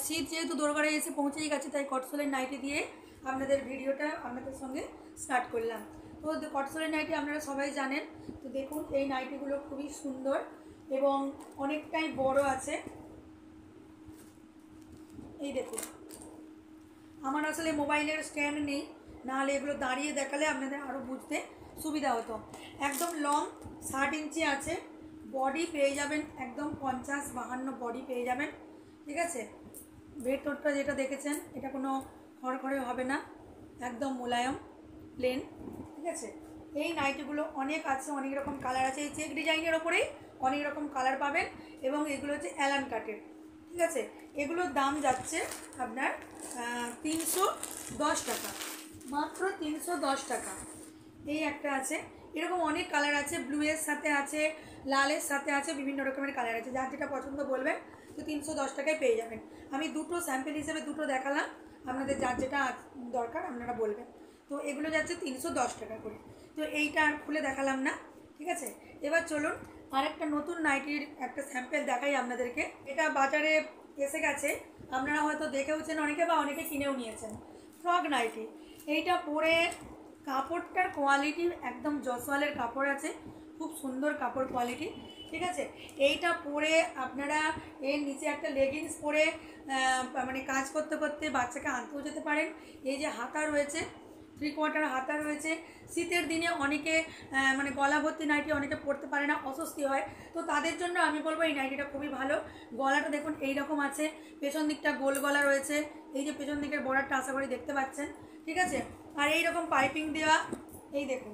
শীত যেহেতু দোরগড়ে এসে পৌঁছেই গেছে, তাই কটসলের নাইটি দিয়ে আপনাদের ভিডিওটা আপনাদের সঙ্গে স্টার্ট করলাম। তো কটসলের নাইটি আপনারা সবাই জানেন। তো দেখুন এই নাইটিগুলো খুবই সুন্দর এবং অনেকটাই বড় আছে। এই দেখুন, আমার আসলে মোবাইলের স্ট্যান্ড নেই, নাহলে এগুলো দাঁড়িয়ে দেখালে আপনাদের আরও বুঝতে সুবিধা হতো। একদম লং 60 ইঞ্চি আছে, বডি পেয়ে যাবেন একদম 50-52 বডি পেয়ে যাবেন। ঠিক আছে, ভেতরটা যেটা দেখেছেন এটা কোনো খড়খড়ে হবে না, একদম মোলায়ম প্লেন। ঠিক আছে, এই নাইটিগুলো অনেক আছে, অনেক রকম কালার আছে। এই চেক ডিজাইনের ওপরেই অনেক রকম কালার পাবেন এবং এগুলো হচ্ছে অ্যালান কাটের। ঠিক আছে, এগুলোর দাম যাচ্ছে আপনার 310 টাকা, মাত্র 310 টাকা। এই একটা আছে, এরকম অনেক কালার আছে, ব্লুয়ের সাথে আছে, লালের সাথে আছে, বিভিন্ন রকমের কালার আছে। যার যেটা পছন্দ বলবেন, তো 310 টাকায় পেয়ে যাবেন। আমি দুটো স্যাম্পল হিসেবে দুটো দেখালাম, আপনাদের যার যেটা দরকার আপনারা বলবেন। তো এগুলো যাচ্ছে 310 টাকা করে। তো এইটা আর খুলে দেখালাম না। ঠিক আছে, এবার চলুন আর একটা নতুন নাইটির একটা স্যাম্পল দেখাই আপনাদেরকে। এটা বাজারে এসে গেছে, আপনারা হয়তো দেখেওছেন অনেকে বা অনেকে কিনেও নিয়েছেন। ফ্রক নাইটি, এইটা পরে কাপড়টার কোয়ালিটি একদম জসওয়ালের কাপড় আছে, খুব সুন্দর কাপড় কোয়ালিটি। ঠিক আছে, এইটা পরে আপনারা এর নিচে একটা লেগিংস পরে মানে কাজ করতে করতে বাচ্চাকে আনতেও যেতে পারেন। এই যে হাতা রয়েছে, 3/4 হাতা রয়েছে। শীতের দিনে অনেকে মানে গলা ভর্তি নাইটি অনেকে পরতে পারে না, অস্বস্তি হয়, তো তাদের জন্য আমি বলবো এই নাইটিটা খুবই ভালো। গলাটা দেখুন এই রকম আছে, পেছন দিকটা গোল গলা রয়েছে, এই যে পেছন দিকের বর্ডারটা আশা করি দেখতে পাচ্ছেন। ঠিক আছে, আর এই রকম পাইপিং দেওয়া, এই দেখুন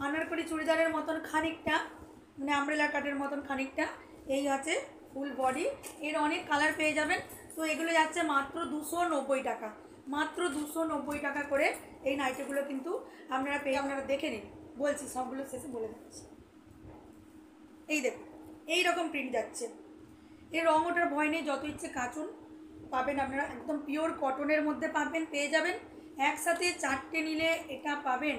আনারকলি চুড়িদারের মতন খানিকটা, মানে আমব্রেলা কাটের মতন খানিকটা, এই আছে ফুল বডি। এর অনেক কালার পেয়ে যাবেন। তো এগুলো যাচ্ছে মাত্র 290 টাকা, মাত্র 290 টাকা করে এই নাইটিগুলো কিন্তু আপনারা দেখে নিন, বলছি সবগুলো শেষে বলে দিচ্ছি। এই দেখুন এই রকম প্রিন্ট যাচ্ছে, এর রঙ ওটার ভয় নেই, যত ইচ্ছে কাচুন পাবেন আপনারা, একদম পিওর কটনের মধ্যে পাবেন, পেয়ে যাবেন। একসাথে 4টে নিলে এটা পাবেন,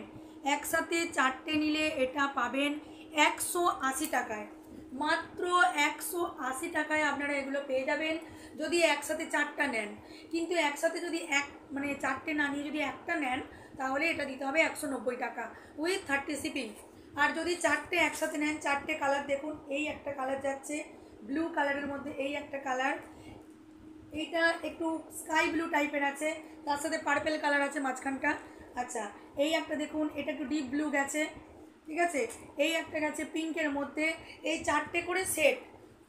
একসাথে 4টে নিলে এটা পাবেন 180 টাকায়, মাত্র 180 টাকায় আপনারা এগুলো পেয়ে যাবেন যদি একসাথে 4টা নেন। কিন্তু একসাথে যদি মানে 4টে না নিয়ে যদি একটা নেন, তাহলে এটা দিতে হবে 190 টাকা উইথ 30 শিপিং। আর যদি 4টে একসাথে নেন, 4টে কালার দেখুন, এই একটা কালার যাচ্ছে ব্লু কালারের মধ্যে, এই একটা কালার, এইটা একটু স্কাই ব্লু টাইপের আছে, তার সাথে পার্পেল কালার আছে মাঝখানটা। আচ্ছা, এই একটা দেখুন, এটা একটু ডিপ ব্লু গেছে। ঠিক আছে, এই একটা গেছে পিঙ্কের মধ্যে। এই 4টে করে সেট,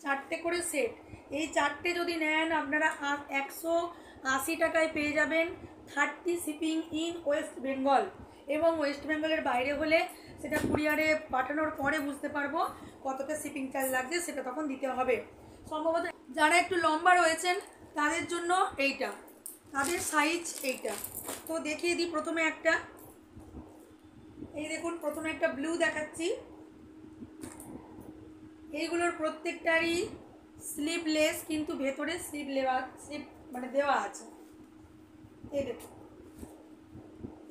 4টে করে সেট, এই 4টে যদি নেন আপনারা 180 টাকায় পেয়ে যাবেন, 30 শিপিং ইন ওয়েস্ট বেঙ্গল। এবং ওয়েস্ট বেঙ্গলের বাইরে হলে সেটা কুরিয়ারে পাঠানোর পরে বুঝতে পারবো কতটা শিপিং চার্জ লাগছে, সেটা তখন দিতে হবে সম্ভবত। যারা একটু লম্বা রয়েছেন তাদের জন্য এইটা, তাদের সাইজ এইটা। তো দেখিয়ে দিই প্রথমে একটা, এই দেখুন প্রথমে একটা ব্লু দেখাচ্ছি। এইগুলোর প্রত্যেকটারই স্লিভলেস, কিন্তু ভেতরে স্লিভ মানে দেওয়া আছে। এই দেখুন,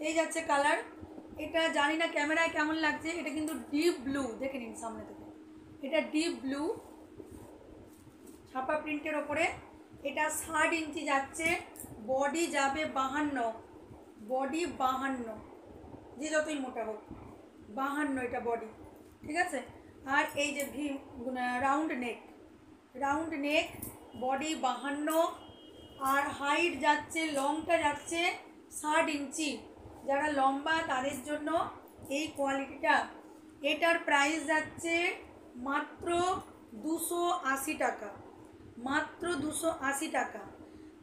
এই যাচ্ছে কালার, এটা জানি না ক্যামেরায় কেমন লাগছে, এটা কিন্তু ডিপ ব্লু, দেখে নিন সামনে থেকে, এটা ডিপ ব্লু ছাপা প্রিন্টের ওপরে। এটা 60 ইঞ্চি যাচ্ছে, বডি যাবে 52, বডি 52, যে যতই মোটা হোক 52 এটা বডি। ঠিক আছে, আর এই যে round neck, round neck, body 52, আর হাইট যাচ্ছে, লংটা যাচ্ছে 60 ইঞ্চি। যারা লম্বা তাদের জন্য এই কোয়ালিটিটা। এটার প্রাইস যাচ্ছে মাত্র 280 টাকা, মাত্র 280 টাকা।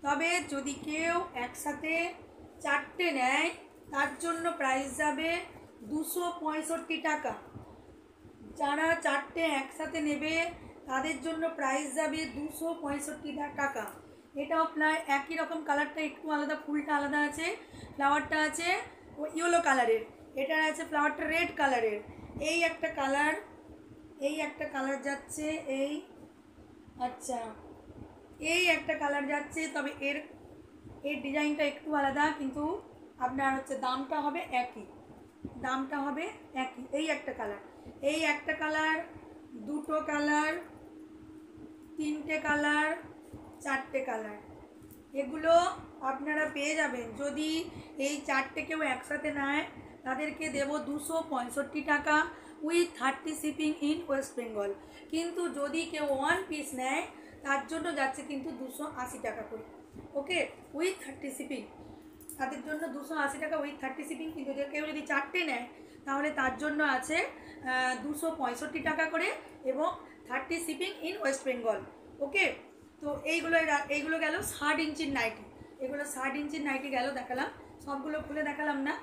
তবে যদি কেউ একসাথে 4টে নেয়, তার জন্য প্রাইস যাবে 265 টাকা। যারা 4টে একসাথে নেবে তাদের জন্য প্রাইস যাবে 265 টাকা। এটাও প্রায় একই রকম, কালারটা একটু আলাদা, ফুলটা আলাদা আছে, ফ্লাওয়ারটা আছে ইয়েলো কালারের, এটা আছে ফ্লাওয়ারটা রেড কালারের। এই একটা কালার, এই একটা কালার যাচ্ছে, এই আচ্ছা এই একটা কালার যাচ্ছে, তবে এর ডিজাইনটা একটু আলাদা, কিন্তু আপনার হচ্ছে দামটা হবে একই, দামটা হবে একই। এই একটা কালার, এই একটা কালার, দুটো কালার, 3টে কালার, 4টে কালার, এগুলো আপনারা পেয়ে যাবেন, যদি এই চারটে কেউ একসাথে নেয় তাদেরকে দেব 265 টাকা with 30 shipping in West Bengal. কিন্তু যদি কেউ 1 পিস নেয় তার জন্য যাচ্ছে কিন্তু 280 টাকা করে। ওকে, উইথ 30 শিপিং, তাদের জন্য 280 টাকা উইথ 30 শিপিং। কিন্তু কেউ যদি চারটে নেয় তাহলে তার জন্য আছে 265 টাকা করে এবং 30 শিপিং ইন ওয়েস্ট বেঙ্গল। ওকে, তো এইগুলো গেল 60 ইঞ্চির নাইটি। এগুলো 60 ইঞ্চির নাইটি গেল, দেখালাম, সবগুলো খুলে দেখালাম না।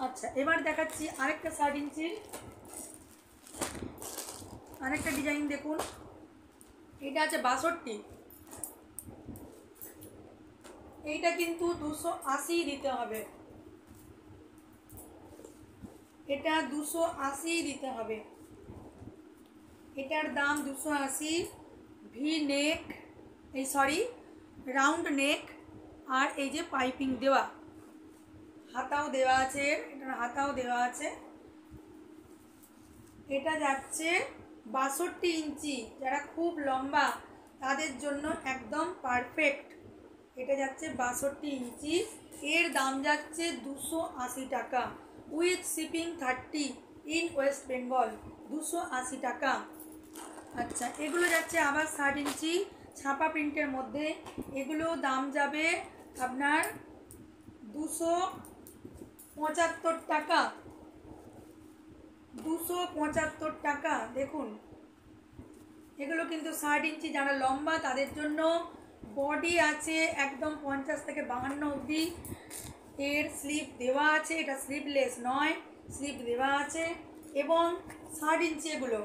আচ্ছা, এবার দেখাচ্ছি আরেকটা 60 ইঞ্চির আরেকটা ডিজাইন। দেখুন, এটা আছে 62, এইটা কিন্তু 280 দিতে হবে, এটা 280 দিতে হবে, এটার দাম 280। ভি নেক, এই সরি রাউন্ড নেক, আর এই যে পাইপিং দেওয়া, হাতাও দেওয়া আছে, এটার হাতাও দেওয়া আছে। এটা যাচ্ছে 62 ইঞ্চি, যারা খুব লম্বা তাদের জন্য একদম পারফেক্ট। এটা যাচ্ছে 62 ইঞ্চি, এর দাম যাচ্ছে 280 টাকা with shipping 30 in West Bengal, 280 টাকা। আচ্ছা, এগুলো যাচ্ছে আবার 60 ইঞ্চি ছাপা প্রিন্টের মধ্যে, এগুলো দাম যাবে আপনার 275 টাকা, 275 টাকা। দেখুন, এগুলো কিন্তু 60 ইঞ্চি, যারা লম্বা তাদের জন্য। বডি আছে একদম 50 থেকে 52 অবধি, এর স্লিপ দেওয়া আছে, এটা স্লিভলেস নয়, স্লিপ দেওয়া আছে। এবং 60 ইঞ্চি এগুলো,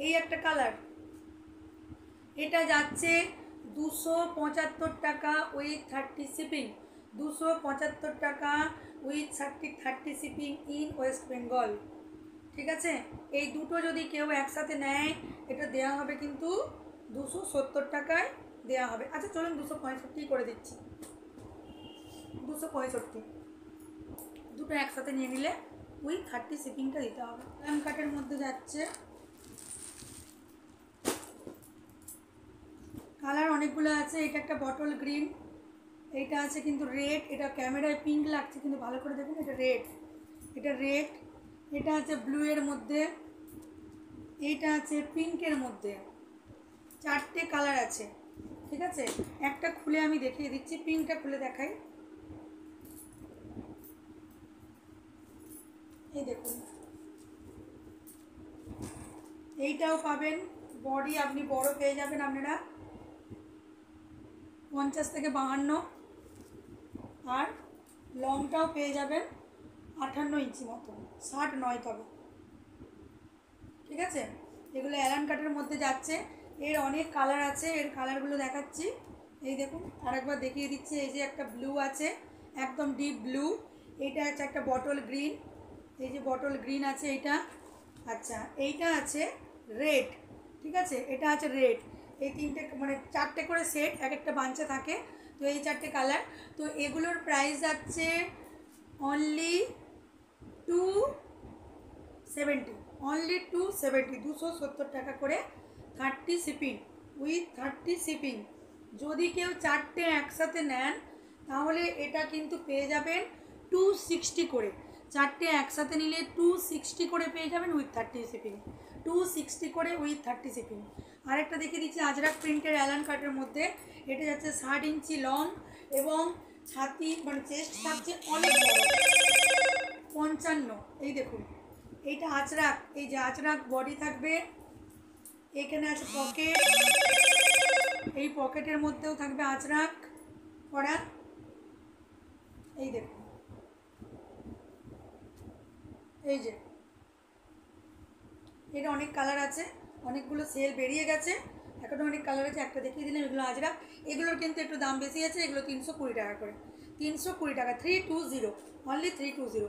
এই একটা কালার, এটা যাচ্ছে 275 টাকা উইথ 30 শিপিং, 275 টাকা with 30 shipping in West Bengal. ঠিক আছে, এই দুটো যদি কেউ একসাথে নেয় এটা দেওয়া হবে কিন্তু 270 টাকায় দেওয়া হবে। আচ্ছা চলুন 265 করে দিচ্ছি, 265 দুটো একসাথে নিয়ে নিলে উইথ 30 শিপিংটা দিতে হবে। প্যান কাটের মধ্যে যাচ্ছে, কালার অনেকগুলো আছে। এটা একটা বটল গ্রিন, এইটা আছে কিন্তু রেড, এটা ক্যামেরায় পিঙ্ক লাগছে কিন্তু ভালো করে দেখুন এটা রেড, এটা রেড। এটা আছে ব্লু এর মধ্যে, এইটা আছে পিঙ্কের মধ্যে, চারটে কালার আছে। ঠিক আছে, একটা খুলে আমি দেখিয়ে দিচ্ছি, পিঙ্কটা খুলে দেখাই। এই দেখুন, এইটাও পাবেন, বডি আপনি বড় পেয়ে যাবেন আপনারা 50 থেকে 52, আর লংটাও পেয়ে যাবেন 58 ইঞ্চি মতো, 60 নয় তবে। ঠিক আছে, এগুলো অ্যালান কাটের মধ্যে যাচ্ছে, এর অনেক কালার আছে, এর কালারগুলো দেখাচ্ছি। এই দেখুন, আরেকবার দেখিয়ে দিচ্ছি। এই যে একটা ব্লু আছে, একদম ডিপ ব্লু, এইটা আছে একটা বটল গ্রিন, এই যে বটল গ্রিন আছে এইটা। আচ্ছা, এইটা আছে রেড। ঠিক আছে, এটা আছে রেড। এই তিনটে মানে চারটে করে সেট, এক একটা বাঞ্চে থাকে, তো এই চারটে কালার। তো এগুলোর প্রাইস যাচ্ছে অনলি 270, অনলি 270, 270 টাকা করে 30 শিপিং উইথ 30 শিপিং। যদি কেউ চারটে একসাথে নেন তাহলে এটা কিন্তু পেয়ে যাবেন 260 করে, চারটে একসাথে নিলে 260 করে পেয়ে যাবেন উইথ 30 শিপিং, 260 করে উইথ 30 শিপিং। আরেকটা দেখিয়ে দিচ্ছি আজরাক প্রিন্টের অ্যালান কাটের মধ্যে, এটা যাচ্ছে 60 ইঞ্চি লং এবং ছাতি মানে চেস্ট থাকছে অনেক বড়, 55। এই দেখুন, এইটা আজরাক, এই যে আজরাক বডি থাকবে, এখানে আছে পকেট, এই পকেটের মধ্যেও থাকবে আজরাক করা। এই দেখুন, এই যে এটা অনেক কালার আছে, অনেকগুলো সেল বেরিয়ে গেছে, এখনও অনেক কালার আছে, একটা দেখিয়ে দিলাম। এগুলো আজরাক, এগুলোর কিন্তু একটু দাম বেশি আছে, এগুলো 320 টাকা করে, 320 টাকা, 320, অনলি 320।